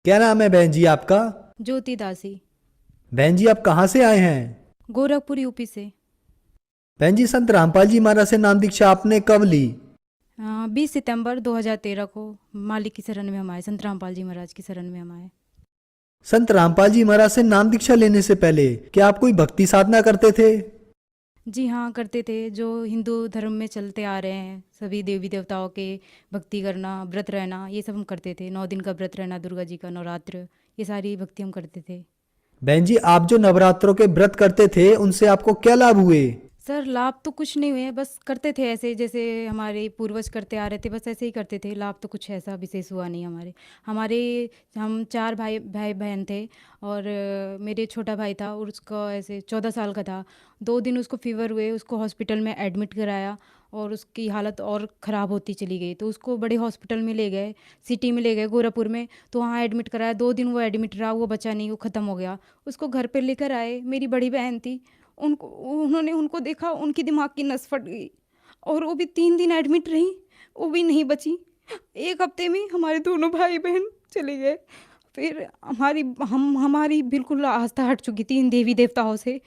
क्या नाम है बहन जी आपका? ज्योति दासी। बहन जी आप कहाँ से आए हैं? गोरखपुर यूपी से। बहन जी संत रामपाल जी महाराज से नाम दीक्षा आपने कब ली? 20 सितंबर 2013 को मालिक की शरण में हम आए, संत रामपाल जी महाराज की शरण में हम आए। संत रामपाल जी महाराज से नाम दीक्षा लेने से पहले क्या आप कोई भक्ति साधना करते थे? जी हाँ, करते थे। जो हिंदू धर्म में चलते आ रहे हैं, सभी देवी देवताओं के भक्ति करना, व्रत रहना, ये सब हम करते थे। 9 दिन का व्रत रहना, दुर्गा जी का नवरात्र, ये सारी भक्ति हम करते थे। बहन जी आप जो नवरात्रों के व्रत करते थे उनसे आपको क्या लाभ हुए? सर लाभ तो कुछ नहीं हुए, बस करते थे ऐसे जैसे हमारे पूर्वज करते आ रहे थे, बस ऐसे ही करते थे। लाभ तो कुछ ऐसा विशेष हुआ नहीं हमारे हमारे हम 4 भाई भाई बहन थे। और मेरे छोटा भाई था और उसका ऐसे 14 साल का था। 2 दिन उसको फीवर हुए, उसको हॉस्पिटल में एडमिट कराया और उसकी हालत और ख़राब होती चली गई, तो उसको बड़े हॉस्पिटल में ले गए, सिटी में ले गए गोरखपुर में। तो वहाँ एडमिट कराया, 2 दिन वो एडमिट रहा, वो बचा नहीं, वो ख़त्म हो गया। उसको घर पे लेकर आए, मेरी बड़ी बहन थी, उनको उन्होंने उनको देखा, उनकी दिमाग की नस फट गई और वो भी 3 दिन एडमिट रही, वो भी नहीं बची। 1 हफ्ते में हमारे दोनों भाई बहन चले गए। फिर हमारी बिल्कुल आस्था हट चुकी थी इन देवी देवताओं से।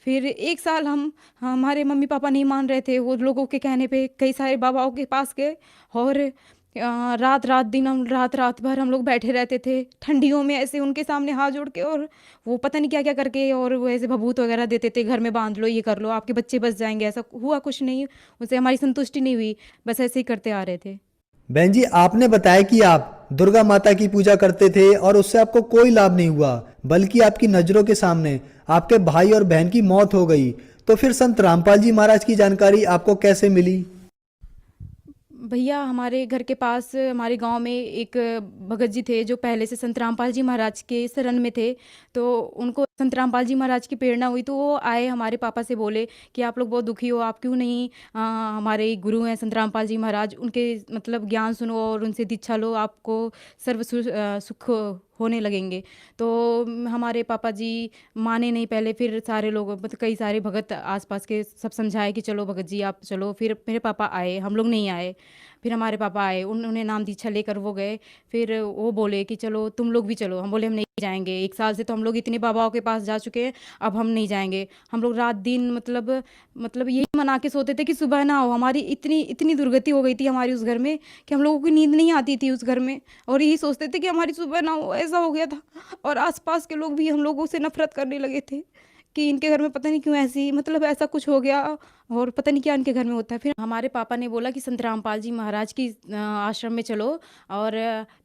फिर 1 साल हम हमारे मम्मी पापा नहीं मान रहे थे, वो लोगों के कहने पे कई सारे बाबाओं के पास गए। और रात रात दिन हम रात रात भर हम लोग बैठे रहते थे ठंडियों में, ऐसे उनके सामने हाथ जोड़ के। और वो पता नहीं क्या क्या करके, और वो ऐसे भभूत वगैरह देते थे, घर में बांध लो, ये कर लो, आपके बच्चे बच जाएंगे। ऐसा हुआ कुछ नहीं, उससे हमारी संतुष्टि नहीं हुई, बस ऐसे ही करते आ रहे थे। बहन जी आपने बताया कि आप दुर्गा माता की पूजा करते थे और उससे आपको कोई लाभ नहीं हुआ, बल्कि आपकी नज़रों के सामने आपके भाई और बहन की मौत हो गई। तो फिर संत रामपाल जी महाराज की जानकारी आपको कैसे मिली? भैया हमारे घर के पास हमारे गांव में एक भगत जी थे जो पहले से संत रामपाल जी महाराज के शरण में थे। तो उनको संत रामपाल जी महाराज की प्रेरणा हुई, तो वो आए हमारे पापा से बोले कि आप लोग बहुत दुखी हो, आप क्यों नहीं हमारे गुरु हैं संत रामपाल जी महाराज, उनके मतलब ज्ञान सुनो और उनसे दीक्षा लो, आपको सुख होने लगेंगे। तो हमारे पापा जी माने नहीं पहले, फिर सारे लोग मतलब कई सारे भगत आसपास के सब समझाए कि चलो भगत जी आप चलो। फिर मेरे पापा आए, हम लोग नहीं आए। फिर हमारे पापा आए, उन्होंने नाम दीक्षा लेकर वो गए। फिर वो बोले कि चलो तुम लोग भी चलो, हम बोले हम नहीं जाएंगे, 1 साल से तो हम लोग इतने बाबाओं के पास जा चुके हैं, अब हम नहीं जाएंगे। हम लोग रात दिन मतलब यही मना के सोते थे कि सुबह ना हो। हमारी इतनी इतनी दुर्गति हो गई थी हमारी उस घर में कि हम लोगों की नींद नहीं आती थी उस घर में, और यही सोचते थे कि हमारी सुबह ना हो, ऐसा हो गया था। और आसपास के लोग भी हम लोगों से नफरत करने लगे थे कि इनके घर में पता नहीं क्यों ऐसी मतलब ऐसा कुछ हो गया, और पता नहीं क्या इनके घर में होता है। फिर हमारे पापा ने बोला कि संत रामपाल जी महाराज की आश्रम में चलो। और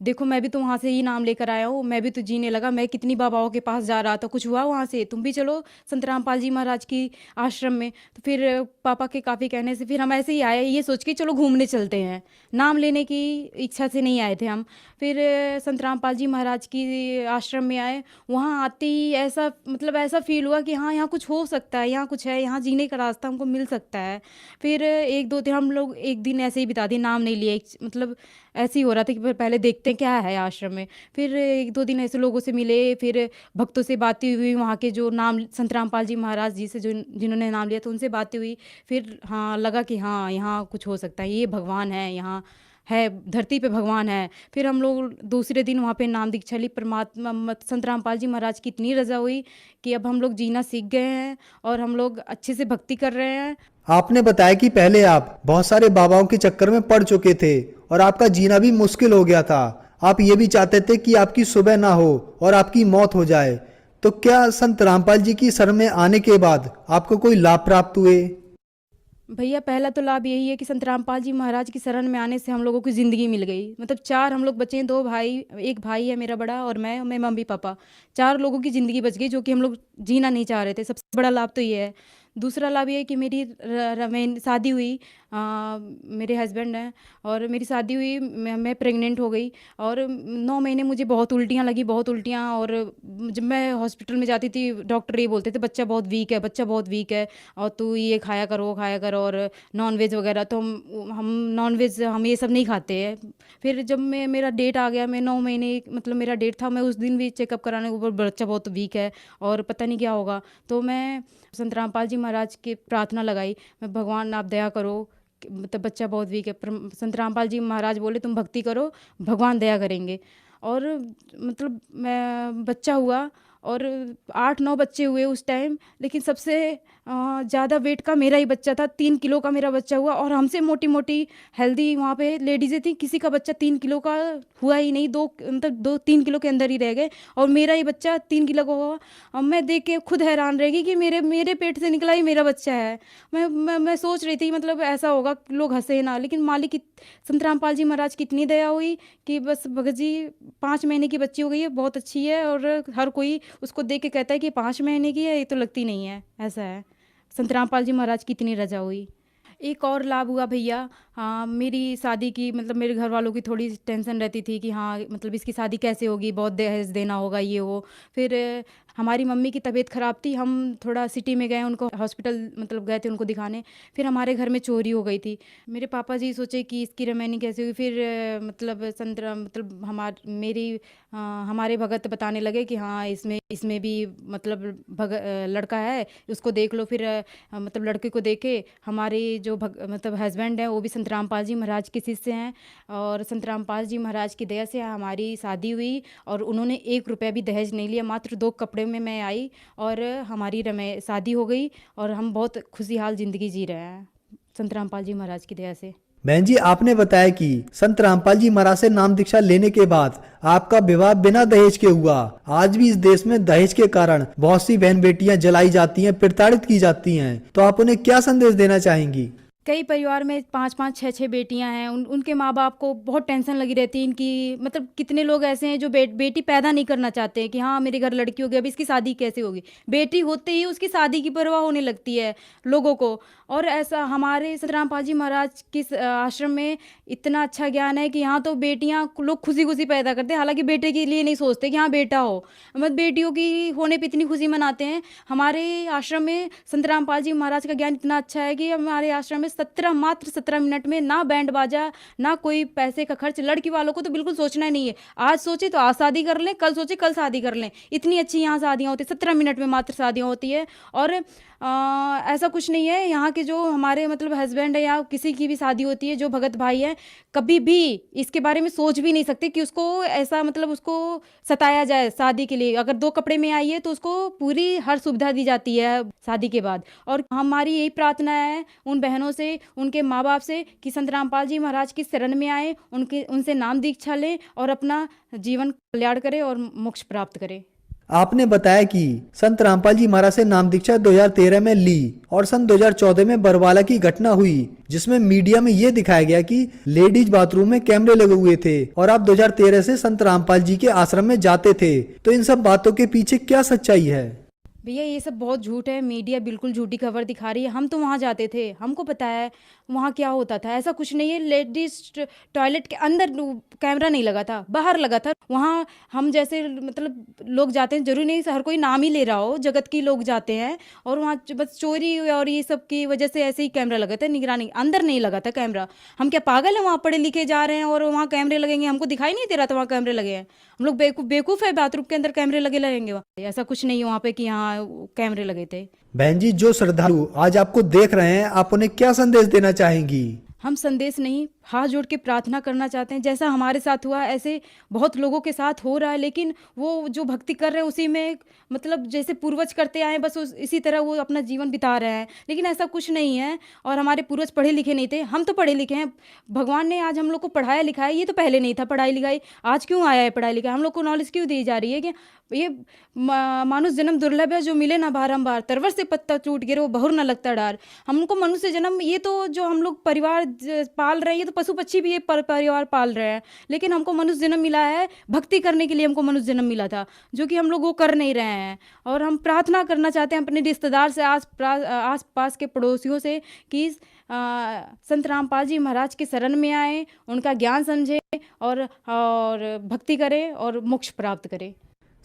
देखो मैं भी तो वहाँ से ही नाम लेकर आया हूँ, मैं भी तो जीने लगा, मैं कितनी बाबाओं के पास जा रहा था, कुछ हुआ वहाँ से, तुम भी चलो संत रामपाल जी महाराज की आश्रम में। तो फिर पापा के काफ़ी कहने से फिर हम ऐसे ही आए, ये सोच के चलो घूमने चलते हैं, नाम लेने की इच्छा से नहीं आए थे हम। फिर संत रामपाल जी महाराज की आश्रम में आए। वहाँ आते ही ऐसा मतलब ऐसा फील हुआ कि हाँ यहाँ कुछ हो सकता है, यहाँ कुछ है, यहाँ जीने का रास्ता हमको मिल सकता है। फिर 1 2 दिन हम लोग एक दिन ऐसे ही बिता दिए, नाम नहीं लिए, मतलब ऐसे ही हो रहा था कि पहले देखते हैं क्या है आश्रम में। फिर 1 2 दिन ऐसे लोगों से मिले, फिर भक्तों से बातें हुई, वहाँ के जो नाम संत रामपाल जी महाराज जी से जो जिन्होंने नाम लिया तो उनसे बातें हुई। फिर हाँ लगा कि हाँ यहाँ कुछ हो सकता है, ये भगवान है, यहाँ है, धरती पे भगवान है। फिर हम लोग दूसरे दिन वहाँ पे नाम दीक्षा ली। परमात्मा संत रामपाल जी महाराज की इतनी रजा हुई कि अब हम लोग जीना सीख गए हैं और हम लोग अच्छे से भक्ति कर रहे हैं। आपने बताया कि पहले आप बहुत सारे बाबाओं के चक्कर में पड़ चुके थे और आपका जीना भी मुश्किल हो गया था। आप ये भी चाहते थे कि आपकी सुबह ना हो और आपकी मौत हो जाए। तो क्या संत रामपाल जी की शरण में आने के बाद आपको कोई लाभ प्राप्त हुए? भैया पहला तो लाभ यही है कि संत रामपाल जी महाराज की शरण में आने से हम लोगों की ज़िंदगी मिल गई। मतलब 4 हम लोग बचे हैं, 2 भाई, एक भाई है मेरा बड़ा और मैं मम्मी पापा, 4 लोगों की ज़िंदगी बच गई जो कि हम लोग जीना नहीं चाह रहे थे। सबसे बड़ा लाभ तो ये है। दूसरा लाभ ये है कि मेरी शादी हुई, मेरे हस्बैंड हैं और मेरी शादी हुई, मैं प्रेग्नेंट हो गई। और 9 महीने मुझे बहुत उल्टियाँ लगी, बहुत उल्टियाँ। और जब मैं हॉस्पिटल में जाती थी डॉक्टर ये बोलते थे बच्चा बहुत वीक है, बच्चा बहुत वीक है, और तू ये खाया कर वो खाया कर, और नॉन वेज वगैरह। तो हम नॉन वेज हम ये सब नहीं खाते हैं। फिर जब मेरा डेट आ गया, मैं 9 महीने मतलब मेरा डेट था, मैं उस दिन भी चेकअप कराने के ऊपर बच्चा बहुत वीक है और पता नहीं क्या होगा। तो मैं संत रामपाल जी महाराज की प्रार्थना लगाई, मैं भगवान आप दया करो मतलब बच्चा बहुत वीक है। संत रामपाल जी महाराज बोले तुम भक्ति करो, भगवान दया करेंगे। और मतलब मैं बच्चा हुआ और 8-9 बच्चे हुए उस टाइम, लेकिन सबसे ज़्यादा वेट का मेरा ही बच्चा था, 3 किलो का मेरा बच्चा हुआ और हमसे मोटी-मोटी हेल्दी वहाँ पे लेडीज़ें थीं, किसी का बच्चा 3 किलो का हुआ ही नहीं, 2 मतलब 2-3 किलो के अंदर ही रह गए और मेरा ही बच्चा 3 किलो का हुआ। अब मैं देख के खुद हैरान रह गई कि मेरे मेरे पेट से निकला ही मेरा बच्चा है। मैं सोच रही थी मतलब ऐसा होगा, लोग हँसे ना, लेकिन मालिक की संत रामपाल जी महाराज की इतनी दया हुई कि बस भगत जी 5 महीने की बच्ची हो गई है, बहुत अच्छी है और हर कोई उसको देख के कहता है कि 5 महीने की है, ये तो लगती नहीं है, ऐसा है। संत रामपाल जी महाराज की इतनी रजा हुई। एक और लाभ हुआ भैया, हाँ मेरी शादी की मतलब मेरे घर वालों की थोड़ी टेंशन रहती थी कि हाँ मतलब इसकी शादी कैसे होगी, बहुत दहेज देना होगा ये वो। फिर हमारी मम्मी की तबीयत ख़राब थी, हम थोड़ा सिटी में गए, उनको हॉस्पिटल मतलब गए थे उनको दिखाने। फिर हमारे घर में चोरी हो गई थी। मेरे पापा जी सोचे कि इसकी रमैनी कैसे हुई। फिर मतलब मतलब हमारे भगत बताने लगे कि हाँ इसमें भी मतलब लड़का है, उसको देख लो। फिर मतलब लड़के को देखे, हमारे जो मतलब हस्बैंड है वो भी संत रामपाल जी महाराज के शिष्य हैं और संत रामपाल जी महाराज की दया से हमारी शादी हुई और उन्होंने 1 रुपया भी दहेज नहीं लिया। मात्र 2 कपड़े में मैं आई और हमारी शादी हो गई और हम बहुत खुशहाल ज़िंदगी जी रहे हैं संत रामपाल जी महाराज की दया से। बहन जी, आपने बताया कि संत रामपाल जी महाराज से नाम दीक्षा लेने के बाद आपका विवाह बिना दहेज के हुआ। आज भी इस देश में दहेज के कारण बहुत सी बहन बेटियां जलाई जाती हैं, प्रताड़ित की जाती हैं, तो आप उन्हें क्या संदेश देना चाहेंगी? कई परिवार में 5-5, 6-6 बेटियां हैं, उनके माँ बाप को बहुत टेंशन लगी रहती है इनकी। मतलब कितने लोग ऐसे हैं जो बेटी पैदा नहीं करना चाहते हैं कि हाँ मेरे घर लड़की होगी, अभी इसकी शादी कैसे होगी। बेटी होते ही उसकी शादी की परवाह होने लगती है लोगों को। और ऐसा हमारे संत रामपाल जी महाराज के आश्रम में इतना अच्छा ज्ञान है कि यहाँ तो बेटियां लोग खुशी खुशी पैदा करते हैं, हालांकि बेटे के लिए नहीं सोचते कि हाँ बेटा हो, मतलब बेटियों की होने पे इतनी खुशी मनाते हैं। हमारे आश्रम में संत रामपाल जी महाराज का ज्ञान इतना अच्छा है कि हमारे आश्रम में मात्र 17 मिनट में ना बैंड बाजा, ना कोई पैसे का खर्च। लड़की वालों को तो बिल्कुल सोचना ही नहीं है, आज सोचे तो आज शादी कर लें, कल सोचे कल शादी कर लें। इतनी अच्छी यहाँ शादियाँ होती है, 17 मिनट में मात्र शादियाँ होती है। और ऐसा कुछ नहीं है, यहाँ के जो हमारे मतलब हस्बैंड है या किसी की भी शादी होती है, जो भगत भाई है, कभी भी इसके बारे में सोच भी नहीं सकते कि उसको ऐसा मतलब उसको सताया जाए शादी के लिए। अगर 2 कपड़े में आई है तो उसको पूरी हर सुविधा दी जाती है शादी के बाद। और हमारी यही प्रार्थना है उन बहनों से, उनके माँ बाप से कि संत रामपाल जी महाराज की शरण में आए, उनसे नाम दीक्षा लें और अपना जीवन कल्याण करें और मोक्ष प्राप्त करें। आपने बताया कि संत रामपाल जी महाराज से नाम दीक्षा 2013 में ली और सन 2014 में बरवाला की घटना हुई, जिसमें मीडिया में ये दिखाया गया कि लेडीज बाथरूम में कैमरे लगे हुए थे और आप 2013 से संत रामपाल जी के आश्रम में जाते थे। तो इन सब बातों के पीछे क्या सच्चाई है? भैया ये सब बहुत झूठ है, मीडिया बिल्कुल झूठी खबर दिखा रही है। हम तो वहाँ जाते थे, हमको पता है वहाँ क्या होता था। ऐसा कुछ नहीं है, लेडीज टॉयलेट के अंदर कैमरा नहीं लगा था, बाहर लगा था। वहाँ हम जैसे मतलब लोग जाते हैं, जरूरी नहीं हर कोई नाम ही ले रहा हो, जगत की लोग जाते हैं और वहाँ बस चोरी और ये सब की वजह से ऐसे ही कैमरा लगा था, निगरानी। अंदर नहीं लगा था कैमरा। हम क्या पागल है, वहाँ पढ़े लिखे जा रहे हैं और वहाँ कैमरे लगेंगे? हमको दिखाई नहीं दे रहा था वहाँ कैमरे लगे हैं। हम लोग बेवकूफ़ है, बाथरूम के अंदर कैमरे लगे रहेंगे? वहाँ ऐसा कुछ नहीं है वहाँ पे कि हाँ कैमरे लगे थे। बहन जी, जो श्रद्धालु आज आपको देख रहे हैं, आप उन्हें क्या संदेश देना चाहेंगी? हम संदेश नहीं, हाथ जोड़ के प्रार्थना करना चाहते हैं। जैसा हमारे साथ हुआ ऐसे बहुत लोगों के साथ हो रहा है, लेकिन वो जो भक्ति कर रहे हैं उसी में मतलब जैसे पूर्वज करते आए बस इसी तरह वो अपना जीवन बिता रहे हैं। लेकिन ऐसा कुछ नहीं है और हमारे पूर्वज पढ़े लिखे नहीं थे, हम तो पढ़े लिखे हैं। भगवान ने आज हम लोग को पढ़ाया लिखाया, ये तो पहले नहीं था पढ़ाई लिखाई। आज क्यों आया है पढ़ाई लिखाई? हम लोग को नॉलेज क्यों दी जा रही है कि ये मानुष जन्म दुर्लभ है, जो मिले ना बारंबार। तरवर से पत्ता टूट गिरे वो बहुर न लगता डार। हमको मनुष्य जन्म, ये तो जो हम लोग परिवार पाल रहे हैं, ये तो पशु पक्षी भी ये परिवार पाल रहे हैं, लेकिन हमको मनुष्य जन्म मिला है भक्ति करने के लिए। हमको मनुष्य जन्म मिला था जो कि हम लोग वो कर नहीं रहे हैं। और हम प्रार्थना करना चाहते हैं अपने रिश्तेदार से, आस पास के पड़ोसियों से कि संत रामपाल जी महाराज के शरण में आए, उनका ज्ञान समझे और भक्ति करें और मोक्ष प्राप्त करें।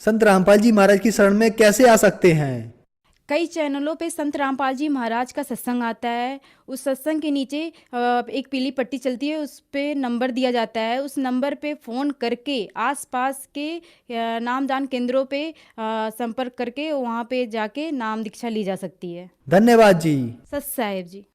संत रामपाल जी महाराज की शरण में कैसे आ सकते हैं? कई चैनलों पे संत रामपाल जी महाराज का सत्संग आता है। उस सत्संग के नीचे एक पीली पट्टी चलती है, उस पे नंबर दिया जाता है। उस नंबर पे फ़ोन करके आसपास के नामदान केंद्रों पे संपर्क करके वहाँ पे जाके नाम दीक्षा ली जा सकती है। धन्यवाद जी। सत साहेब जी।